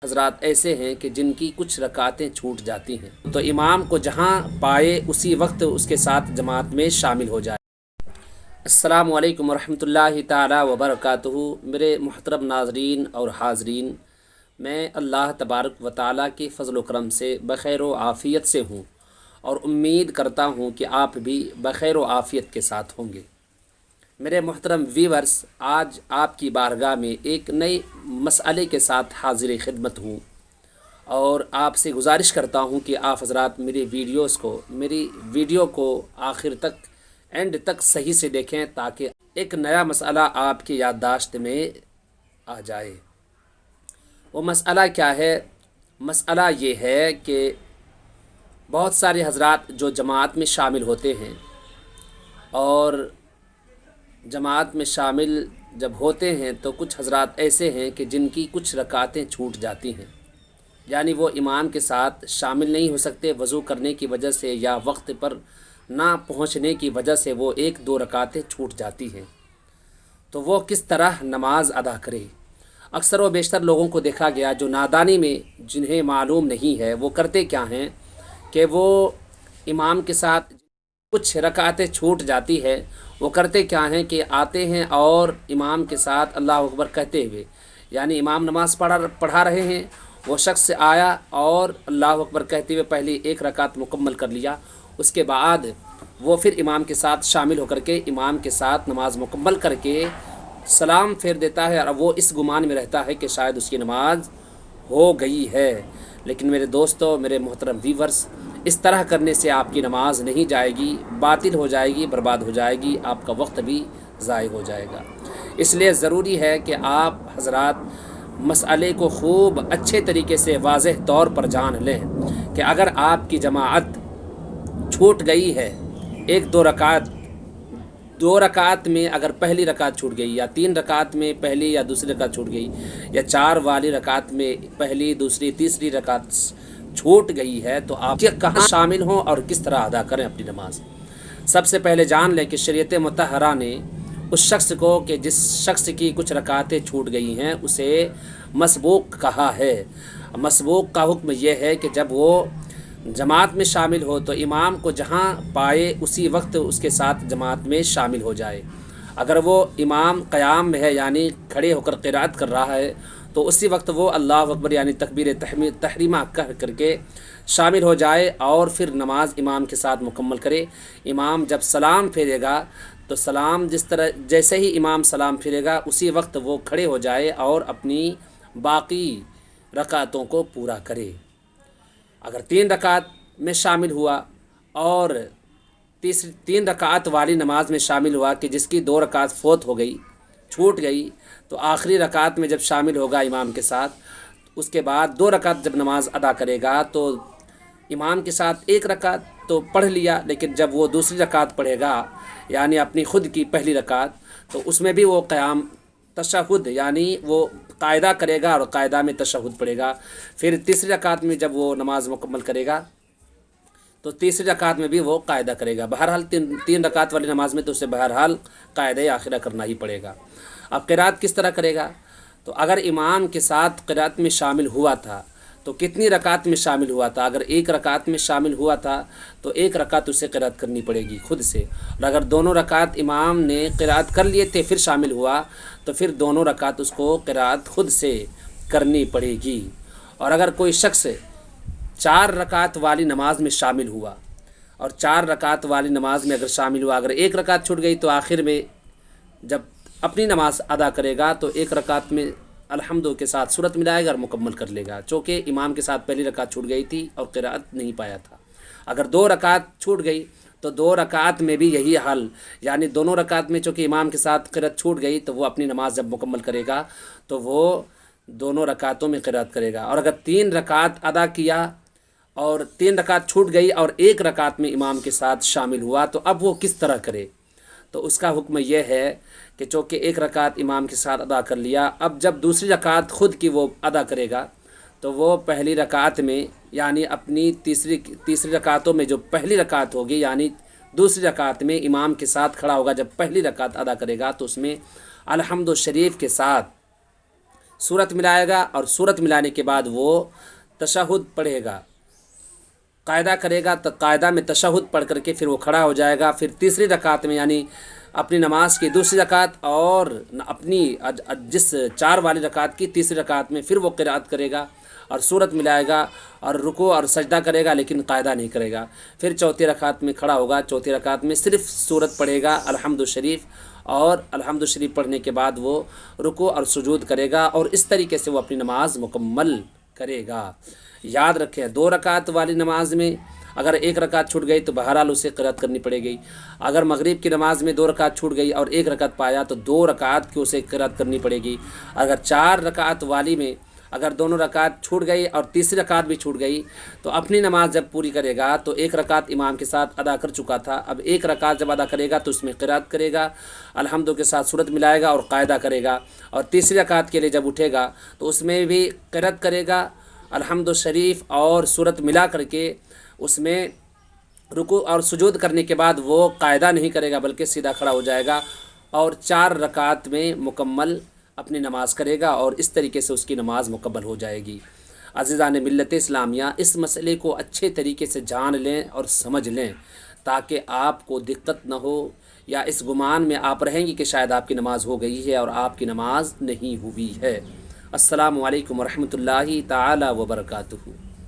حضرات ایسے ہیں کہ جن کی کچھ رکعتیں چھوٹ جاتی ہیں تو امام کو جہاں پائے اسی وقت اس کے ساتھ جماعت میں شامل ہو جائے۔ السلام علیکم ورحمۃ اللہ تعالی وبرکاتہ۔ میرے محترم ناظرین اور حاضرین، میں اللہ تبارک و تعالیٰ کے فضل و کرم سے بخیر و عافیت سے ہوں اور امید کرتا ہوں کہ آپ بھی بخیر و عافیت کے ساتھ ہوں گے۔ میرے محترم ویورز، آج آپ کی بارگاہ میں ایک نئے مسئلے کے ساتھ حاضر خدمت ہوں اور آپ سے گزارش کرتا ہوں کہ آپ حضرات میری ویڈیو کو آخر تک اینڈ تک صحیح سے دیکھیں تاکہ ایک نیا مسئلہ آپ کی یادداشت میں آ جائے۔ وہ مسئلہ کیا ہے؟ مسئلہ یہ ہے کہ بہت سارے حضرات جو جماعت میں شامل ہوتے ہیں اور جماعت میں شامل جب ہوتے ہیں تو کچھ حضرات ایسے ہیں کہ جن کی کچھ رکعتیں چھوٹ جاتی ہیں، یعنی وہ امام کے ساتھ شامل نہیں ہو سکتے وضو کرنے کی وجہ سے یا وقت پر نہ پہنچنے کی وجہ سے وہ ایک دو رکعتیں چھوٹ جاتی ہیں، تو وہ کس طرح نماز ادا کرے؟ اکثر و بیشتر لوگوں کو دیکھا گیا جو نادانی میں جنہیں معلوم نہیں ہے وہ کرتے کیا ہیں کہ وہ امام کے ساتھ کچھ رکعتیں چھوٹ جاتی ہے، وہ کرتے کیا ہیں کہ آتے ہیں اور امام کے ساتھ اللہ اکبر کہتے ہوئے، یعنی امام نماز پڑھا رہے ہیں، وہ شخص آیا اور اللہ اکبر کہتے ہوئے پہلی ایک رکعت مکمل کر لیا، اس کے بعد وہ پھر امام کے ساتھ شامل ہو کر کے امام کے ساتھ نماز مکمل کر کے سلام پھیر دیتا ہے اور وہ اس گمان میں رہتا ہے کہ شاید اس کی نماز ہو گئی ہے۔ لیکن میرے دوستو، میرے محترم ویورز، اس طرح کرنے سے آپ کی نماز نہیں جائے گی، باطل ہو جائے گی، برباد ہو جائے گی، آپ کا وقت بھی ضائع ہو جائے گا۔ اس لیے ضروری ہے کہ آپ حضرات مسئلے کو خوب اچھے طریقے سے واضح طور پر جان لیں کہ اگر آپ کی جماعت چھوٹ گئی ہے، ایک دو رکعت میں اگر پہلی رکعت چھوٹ گئی، یا 3 رکعت میں پہلی یا دوسری رکعت چھوٹ گئی، یا 4 والی رکعت میں پہلی دوسری تیسری رکعت چھوٹ گئی ہے، تو آپ کہاں شامل ہوں اور کس طرح ادا کریں اپنی نماز۔ سب سے پہلے جان لیں کہ شریعت مطہرہ نے اس شخص کو کہ جس شخص کی کچھ رکعتیں چھوٹ گئی ہیں اسے مسبوق کہا ہے۔ مسبوق کا حکم یہ ہے کہ جب وہ جماعت میں شامل ہو تو امام کو جہاں پائے اسی وقت اس کے ساتھ جماعت میں شامل ہو جائے۔ اگر وہ امام قیام میں ہے یعنی کھڑے ہو کر قرات کر رہا ہے تو اسی وقت وہ اللہ اکبر یعنی تکبیر تحریمہ کہہ کر کے شامل ہو جائے اور پھر نماز امام کے ساتھ مکمل کرے۔ امام جب سلام پھیرے گا تو جیسے ہی امام سلام پھیرے گا اسی وقت وہ کھڑے ہو جائے اور اپنی باقی رکعتوں کو پورا کرے۔ اگر 3 رکعت میں شامل ہوا اور 3 رکعت والی نماز میں شامل ہوا کہ جس کی 2 رکعت فوت ہو گئی، چھوٹ گئی، تو آخری رکعت میں جب شامل ہوگا امام کے ساتھ، اس کے بعد 2 رکعت جب نماز ادا کرے گا تو امام کے ساتھ 1 رکعت تو پڑھ لیا، لیکن جب وہ دوسری رکعت پڑھے گا یعنی اپنی خود کی پہلی رکعت، تو اس میں بھی وہ قیام تشہد یعنی وہ قاعدہ کرے گا اور قاعدہ میں تشہد پڑھے گا۔ پھر تیسری رکعت میں جب وہ نماز مکمل کرے گا تو تیسری رکعت میں بھی وہ قاعدہ کرے گا۔ بہرحال 3 رکعت والی نماز میں تو اسے بہرحال قاعدہ آخرہ کرنا ہی پڑے گا۔ اب قرات کس طرح کرے گا؟ تو اگر امام کے ساتھ قرات میں شامل ہوا تھا تو کتنی رکعت میں شامل ہوا تھا؟ اگر 1 رکعت میں شامل ہوا تھا تو 1 رکعت اسے قرات کرنی پڑے گی خود سے، اور اگر دونوں رکعت امام نے قرات کر لیے تھے پھر شامل ہوا تو پھر دونوں رکعت اس کو قرات خود سے کرنی پڑے گی۔ اور اگر کوئی شخص 4 رکعت والی نماز میں شامل ہوا اور 4 رکعت والی نماز میں اگر شامل ہوا، اگر 1 رکعت چھوٹ گئی تو آخر میں جب اپنی نماز ادا کرے گا تو 1 رکعت میں الحمد کے ساتھ سورت ملائے گا اور مکمل کر لے گا، چونکہ امام کے ساتھ پہلی رکعت چھوٹ گئی تھی اور قرات نہیں پایا تھا۔ اگر 2 رکعت چھوٹ گئی تو 2 رکعت میں بھی یہی حل، یعنی دونوں رکعت میں چونکہ امام کے ساتھ قرات چھوٹ گئی تو وہ اپنی نماز جب مکمل کرے گا تو وہ دونوں رکعتوں میں قرات کرے گا۔ اور اگر 3 رکعت ادا کیا اور 3 رکعت چھوٹ گئی اور 1 رکعت میں امام کے ساتھ شامل ہوا تو اب وہ کس طرح کرے؟ تو اس کا حکم یہ ہے کہ چونکہ 1 رکعت امام کے ساتھ ادا کر لیا، اب جب دوسری رکعت خود کی وہ ادا کرے گا تو وہ پہلی رکعت میں یعنی اپنی تیسری رکعتوں میں جو پہلی رکعت ہوگی یعنی دوسری رکعت میں امام کے ساتھ کھڑا ہوگا، جب پہلی رکعت ادا کرے گا تو اس میں الحمد شریف کے ساتھ صورت ملائے گا اور صورت ملانے کے بعد وہ تشہد پڑھے گا، قاعدہ کرے گا، تو قاعدہ میں تشہد پڑھ کر کے پھر وہ کھڑا ہو جائے گا۔ پھر تیسری رکعت میں یعنی اپنی نماز کی دوسری رکعت اور اپنی جس 4 والی رکعت کی تیسری رکعت میں پھر وہ قرأت کرے گا اور صورت ملائے گا اور رکوع اور سجدہ کرے گا، لیکن قاعدہ نہیں کرے گا۔ پھر چوتھی رکعت میں کھڑا ہوگا، چوتھی رکعت میں صرف صورت پڑھے گا الحمد شریف، اور الحمد شریف پڑھنے کے بعد وہ رکوع اور سجود کرے گا، اور اس طریقے سے وہ اپنی نماز مکمل کرے گا۔ یاد رکھیں 2 رکعت والی نماز میں اگر 1 رکعت چھوٹ گئی تو بہرحال اسے قرأت کرنی پڑے گی۔ اگر مغرب کی نماز میں 2 رکعت چھوٹ گئی اور 1 رکعت پایا تو 2 رکعت کی اسے قرأت کرنی پڑے گی۔ اگر 4 رکعت والی میں اگر دونوں رکعت چھوٹ گئی اور تیسری رکعت بھی چھوٹ گئی تو اپنی نماز جب پوری کرے گا تو 1 رکعت امام کے ساتھ ادا کر چکا تھا، اب 1 رکعت جب ادا کرے گا تو اس میں قرأت کرے گا، الحمد کے ساتھ صورت ملائے گا اور قاعدہ کرے گا، اور تیسری رکعت کے لیے جب اٹھے گا تو اس میں بھی قرأت کرے گا الحمد شریف اور صورت ملا کر کے اس میں رکوع اور سجود کرنے کے بعد وہ قاعدہ نہیں کرے گا بلکہ سیدھا کھڑا ہو جائے گا اور 4 رکعت میں مکمل اپنی نماز کرے گا، اور اس طریقے سے اس کی نماز مکمل ہو جائے گی۔ عزیزان ملت اسلامیہ، اس مسئلے کو اچھے طریقے سے جان لیں اور سمجھ لیں تاکہ آپ کو دقت نہ ہو یا اس گمان میں آپ رہیں گی کہ شاید آپ کی نماز ہو گئی ہے اور آپ کی نماز نہیں ہوئی ہے۔ السلام علیکم ورحمۃ اللہ تعالی وبرکاتہ۔